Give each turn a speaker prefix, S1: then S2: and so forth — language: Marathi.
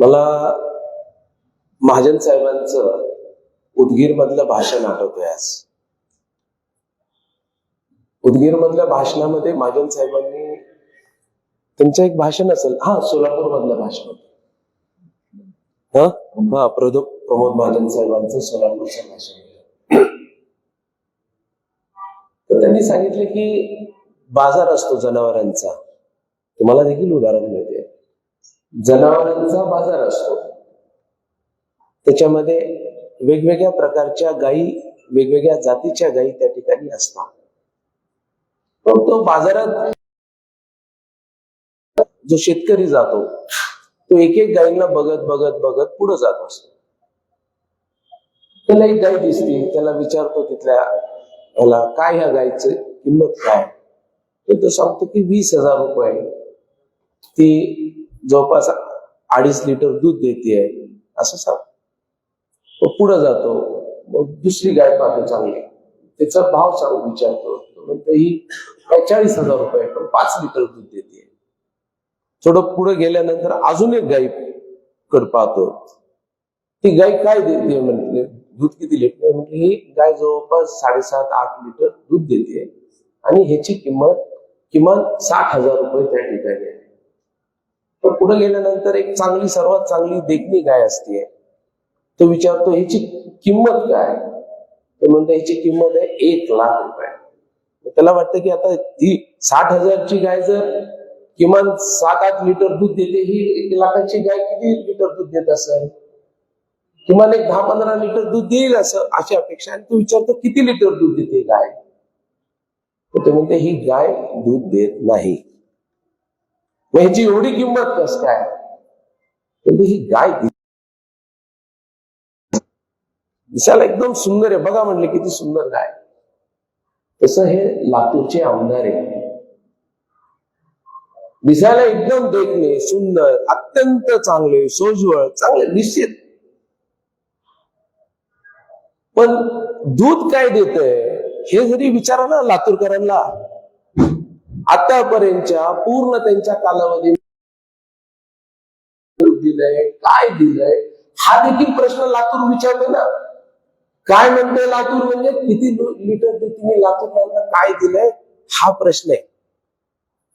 S1: मला महाजन साहेबांचं उदगीर मधलं भाषण आठवतंय आज. उदगीर मधल्या भाषणामध्ये महाजन साहेबांनी त्यांचं एक भाषण असेल, सोलापूर मधलं भाषण होतं. प्रमोद महाजन साहेबांचं सोलापूरचं भाषण होतं. तर त्यांनी सांगितलं की बाजार असतो जनावरांचा. तुम्हाला देखील उदाहरण मिळते. जनावरांचा बाजार असतो, त्याच्यामध्ये वेगवेगळ्या प्रकारच्या गायी, वेगवेगळ्या जातीच्या गायी त्या ठिकाणी असतात. पण तो बाजारात जो शेतकरी जातो तो एक एक गायींना बघत बघत बघत पुढे जात असतो. त्याला एक गाय दिसते, त्याला विचारतो तिथल्या याला, काय ह्या गायीची किंमत काय? तर तो सांगतो की 20,000 रुपये. ती जवळपास 2.5 लिटर दूध देते असं सांग. तो पुढे जातो, मग दुसरी गाय पाहतो चांगली, त्याचा भाव सांगून विचारतो. म्हणतो ही काय 40,000 रुपये, पण 5 लिटर दूध देते. थोडं पुढे गेल्यानंतर अजून एक गाय कडे पाहतो. ती गाय काय देते म्हटले, दूध किती लिटर? म्हणजे ही गाय जवळपास 7.5-8 लिटर दूध देते आणि ह्याची किंमत किमान 60,000 रुपये त्या ठिकाणी आहे. पण पुढे गेल्यानंतर एक चांगली, सर्वात चांगली देखणी गाय असते. तो विचारतो ह्याची किंमत काय? तो म्हणतो ह्याची किंमत आहे 1 लाख रुपये. त्याला वाटतं की आता ती 60,000ची गाय जर किमान 7-8 लिटर दूध देते, ही 1 लाखाची गाय किती लिटर दूध देत असेल? किमान एक 10-15 लिटर दूध देईल असं, अशी अपेक्षा. आणि तो विचारतो किती लिटर दूध देते गाय? तर ते म्हणते ही गाय दूध देत नाही. मग ह्याची एवढी किंमत कस काय? म्हणजे ही गाय दिसायला एकदम सुंदर आहे, बघा म्हणले किती सुंदर गाय. तसं हे लातूरचे आमदार आहे. दिसायला एकदम देखणे, सुंदर, अत्यंत चांगले, सोज्वळ, चांगले निश्चित. पण दूध काय देतंय हे जरी विचारा ना लातूरकरांना, आतापर्यंतच्या पूर्ण त्यांच्या कालावधी दिलंय, काय दिलंय, हा देखील प्रश्न लातूर विचारतो ना. काय म्हणतोय लातूर, म्हणजे किती लिटर तुम्ही लातूरला काय दिलंय, हा प्रश्न आहे.